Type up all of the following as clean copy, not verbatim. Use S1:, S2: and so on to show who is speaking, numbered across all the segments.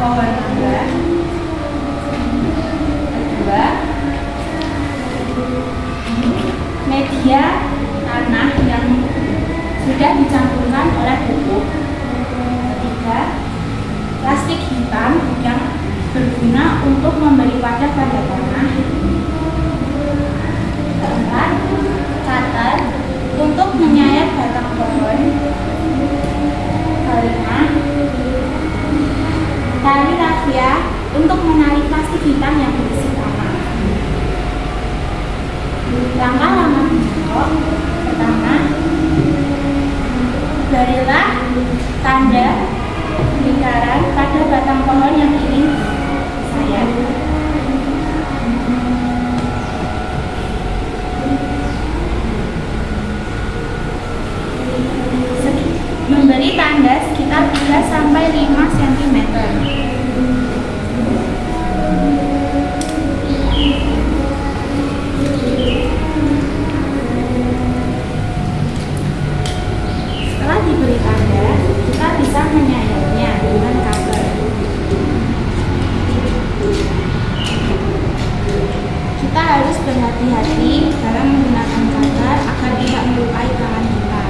S1: pohon mangga. Kedua, media tanah yang sudah dicampurkan oleh pupuk. Ketiga, plastik hitam yang berguna untuk memberi wadah pada tanah. Keempat, cutter untuk menyayat batang pohon. Kelima, tali rafia untuk menarik plastik hitam yang berisi tanah. Langkah lama pokok. Pertama, berilah tanda lingkaran pada batang pohon yang ingin disayat. Memberi tanda sekitar 3-5 cm. Setelah diberi tanda, kita bisa menyayatnya dengan cutter. Kita harus berhati-hati dalam menggunakan cutter agar tidak melukai tangan kita.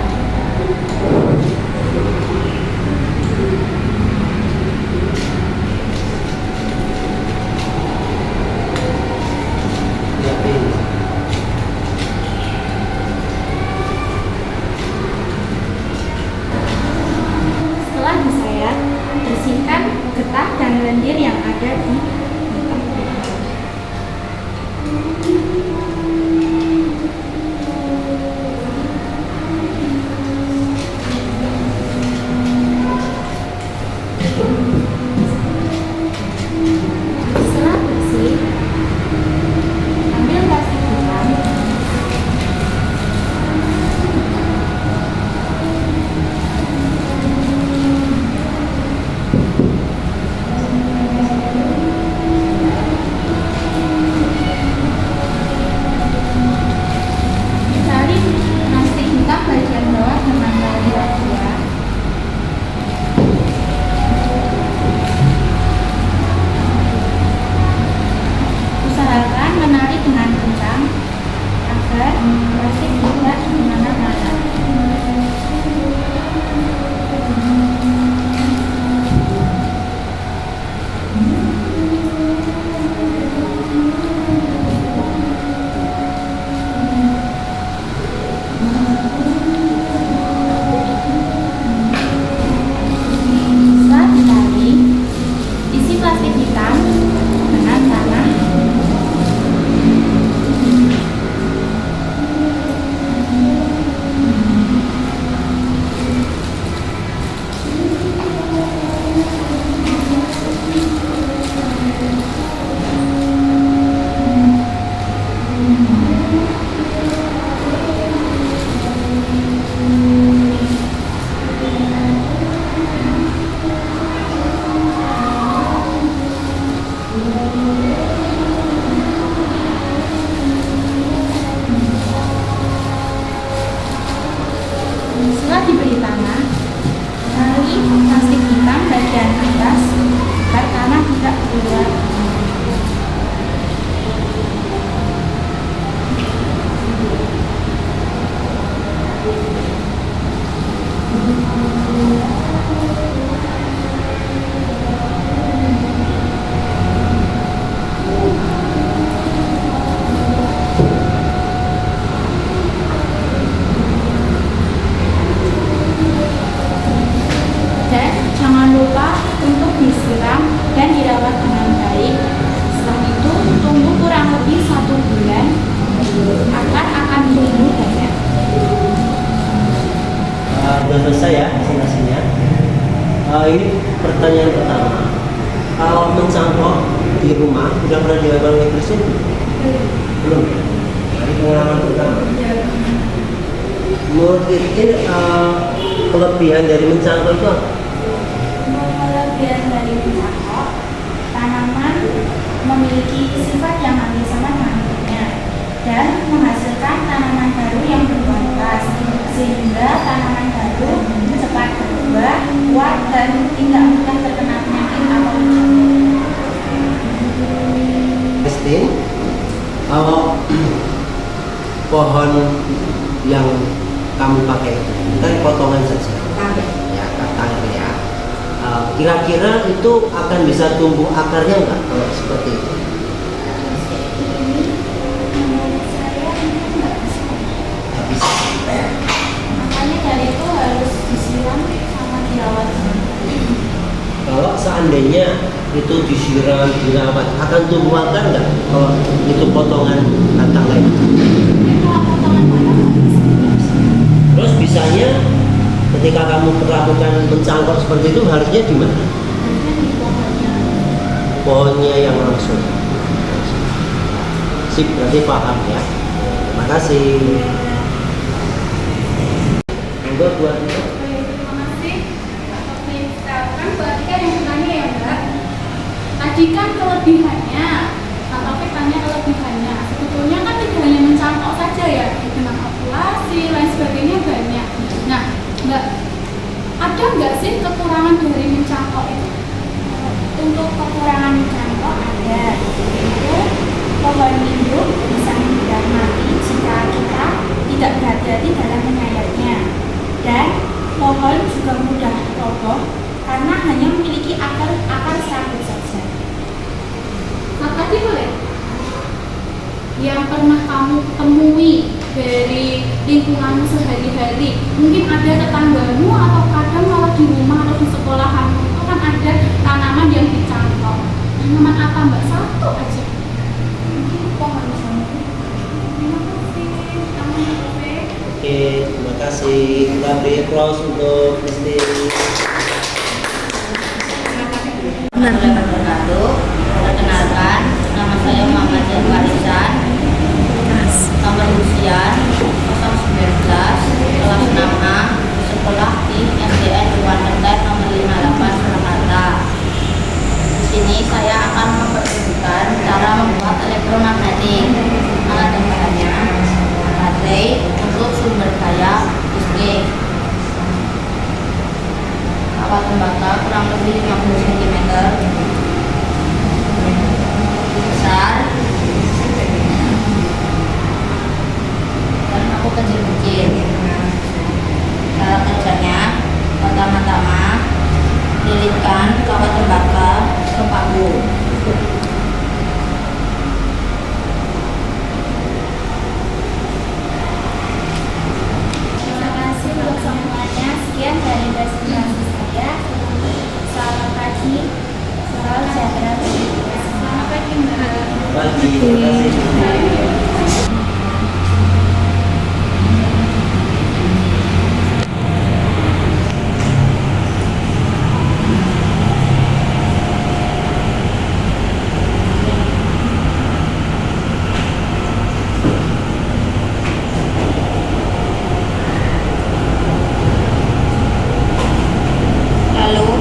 S1: Setelah disayat, bersihkan getah dan lendir yang ada di batang pohon. Setelah bersih, ambil plastik hitam, cari plastik hitam bagian bawah dengan tali rafia. Usahakan menarik dengan kencang agar plastik tidak kemana-mana. Setelah ditarik, isi plastik hitam dengan tanah. Setelah diberi tanah, tali plastik hitam bagian atas agar tanah tidak keluar. Dan jangan lupa untuk disiram dan dirawat dengan baik. Setelah itu tunggu kurang lebih 1 bulan agar akan tumbuh banyak.
S2: Sudah selesai ya presentasinya. Ini pertanyaan pertama. Kalau mencangkok di rumah sudah pernah dilakukan oleh Kristin? Belum. Ini pengalaman pertama. Menurut Kristin, kelebihan dari mencangkok itu apa?
S1: Kelebihan dari mencangkok, tanaman memiliki sifat yang hampir sama dengan bentuknya dan menghasilkan tanaman baru yang berkualitas, sehingga tanaman baru cepat berubah, kuat dan tidak mudah terkena penyakit atau bencana.
S2: pohon yang kamu pakai itu kan potongan saja ya, batang ya. Kira-kira itu akan bisa tumbuh akarnya nggak kalau seperti itu?
S1: Menurut saya ini nggak bisa.
S2: Nggak bisa.
S1: Makanya dari itu harus disiram sama dirawat.
S2: Kalau seandainya itu disiram, dirawat, akan tumbuh akar nggak? Kalau itu potongan batang kayak gitu.
S1: Kalau potongan batang nggak bisa.
S2: Terus bisanya ketika kamu melakukan mencangkok seperti itu harusnya di mana?
S1: Harusnya di pohonnya.
S2: Pohonnya yang langsung. Sip, berarti paham ya. Terima kasih. Monggo buat itu.
S1: Terima kasih. Oke, sekarang berarti kan yang bertanya ya Mbak. Tadi kan kelebihannya, Kak Taufik tanya kelebihannya. Sebetulnya kan tidak hanya mencangkok saja ya, dengan populasi lain sebagainya banyak. Nah, Mbak, ada nggak sih kekurangan dari mencangkok itu? Untuk kekurangan mencangkok ada, yaitu pohon lindung bisa mudah mati jika kita tidak berhati-hati dalam menyayatnya, dan pohon juga mudah roboh karena hanya memiliki akar serabut saja. Nah, tadi boleh yang pernah kamu temui dari lingkunganmu sehari-hari, mungkin ada tetanggamu atau kadang kalau di rumah atau di sekolahanmu itu kan ada tanaman yang dicangkok. Tanaman apa Mbak? Satu aja. Mungkin pohon misalnya. Terima kasih. Tanaman apa?
S2: Oke, terima kasih. Kita beri applause untuk Kristi.
S3: Assalamualaikum wabarakatuh. Perkenalkan, nama saya Muhammad Jafarisan, nomor usia 019, kelas 6A, sekolah di SDN Dewan Kerten nomor 58 Surakarta. Di sini saya akan mempertunjukkan cara membuat elektromagnetik. Alat dan bahannya baterai untuk sumber daya listrik, kawat tembakau kurang lebih 50 cm besar, dan aku kecil-kecil. Cara kerjanya, pertama-tama lilitkan kawat tembakau ke paku.
S1: Terima kasih untuk semuanya. Sekian dari presentasi saya. Selamat pagi. Salam sejahtera. Selamat pagi Mbak.
S2: Pagi, terima kasih.
S3: Lalu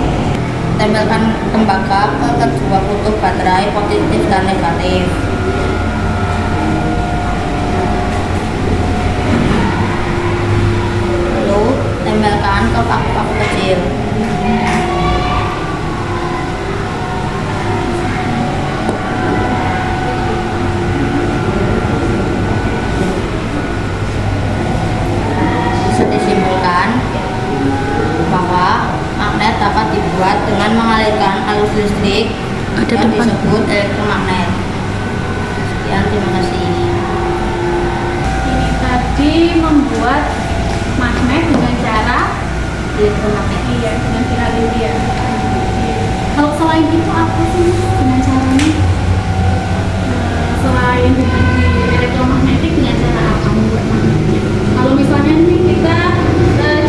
S3: tempelkan tembakau ke kedua kutub baterai positif dan negatif. Lalu tempelkan ke paku-paku kecil. Bisa disimpulkan bahwa magnet dapat dibuat dengan mengalirkan arus listrik yang disebut elektromagnet. Sekian, terima kasih.
S1: Ini tadi membuat magnet dengan cara
S3: Elektromagnet.
S1: iya, dengan cara Lydia. Kalau selain itu apa sih dengan caranya? Selain dengan di elektromagnetik dengan cara apa membuat magnet? Kalau misalnya nih kita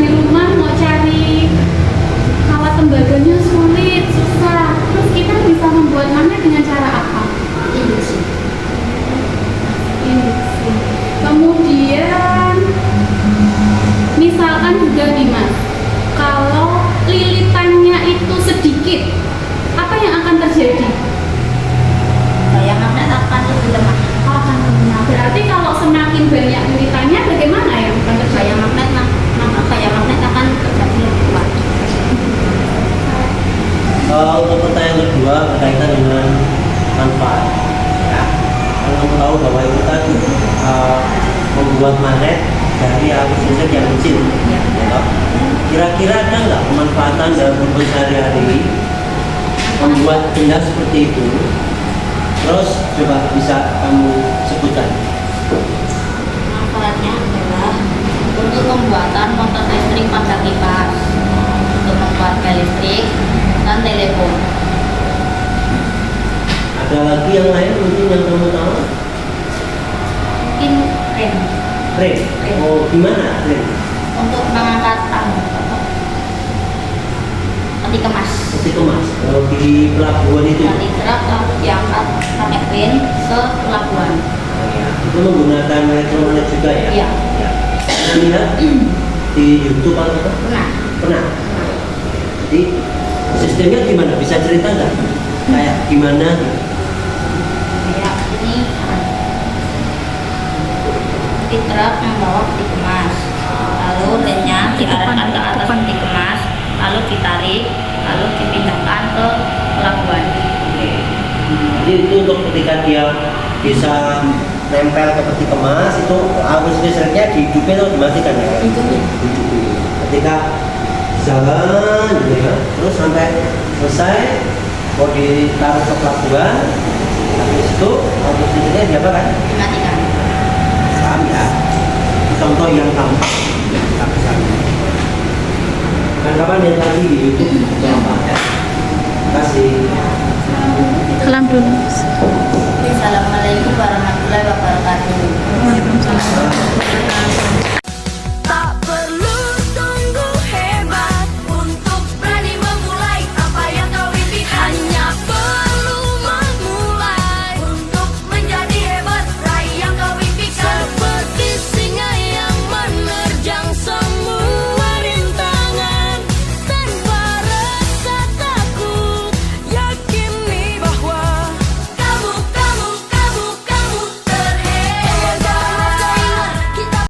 S1: di rumah mau cari kawat tembaganya sulit, susah, terus kita bisa membuat magnet dengan cara apa?
S3: Induksi.
S1: Induksi. Kemudian misalkan juga nih Mas, kalau lilitannya itu sedikit, apa yang akan terjadi?
S3: Daya magnet akan lebih lemah.
S1: Akan lemah. Berarti kalau semakin banyak lilitannya bagaimana ya? Akan
S3: Daya
S1: terjadi
S3: magnet maka daya magnet akan terjadi lebih kuat.
S2: Untuk pertanyaan kedua berkaitan dengan manfaat, ya. Kamu tahu bahwa itu kan membuat magnet dari arus listrik yang kecil.
S3: Ya.
S2: Ya toh? Kira-kira ada nggak pemanfaatan dalam kehidupan sehari-hari membuat benda seperti itu? Terus coba bisa kamu sebutkan.
S3: Manfaatnya adalah untuk pembuatan motor listrik pada kipas, untuk membuat bel listrik dan telepon.
S2: Ada lagi yang lain mungkin yang kamu tahu?
S3: Mungkin rem
S2: Rem. Oh, gimana rem?
S3: untuk mengangkat tamu peti kemas.
S2: Peti kemas. Kalau di pelabuhan itu.
S3: Nanti truk lalu diangkat pakai pin ke pelabuhan.
S2: Itu menggunakan elektromagnet juga ya?
S3: Iya.
S2: Ya. Pernah lihat di YouTube atau apa?
S3: Pernah.
S2: Pernah. Jadi sistemnya gimana? Bisa cerita nggak? Kayak gimana?
S3: Kayak ini di truk membawa peti kemas, lalu remnya diarahkan ke atas peti kemas, lalu ditarik, lalu dipindahkan ke pelabuhan.
S2: Jadi itu untuk ketika dia bisa nempel ke peti kemas itu arus listriknya dihidupin atau dimatikan ya?
S3: Hidupin.
S2: Ketika jalan gitu ya, terus sampai selesai mau ditaruh ke pelabuhan, habis itu arus listriknya diapakan?
S3: Dimatikan.
S2: Paham ya? Contoh yang gampang. Kapan lihat lagi di YouTube gampang ya. Terima kasih.
S1: Salam dulu.
S3: Assalamualaikum warahmatullahi wabarakatuh.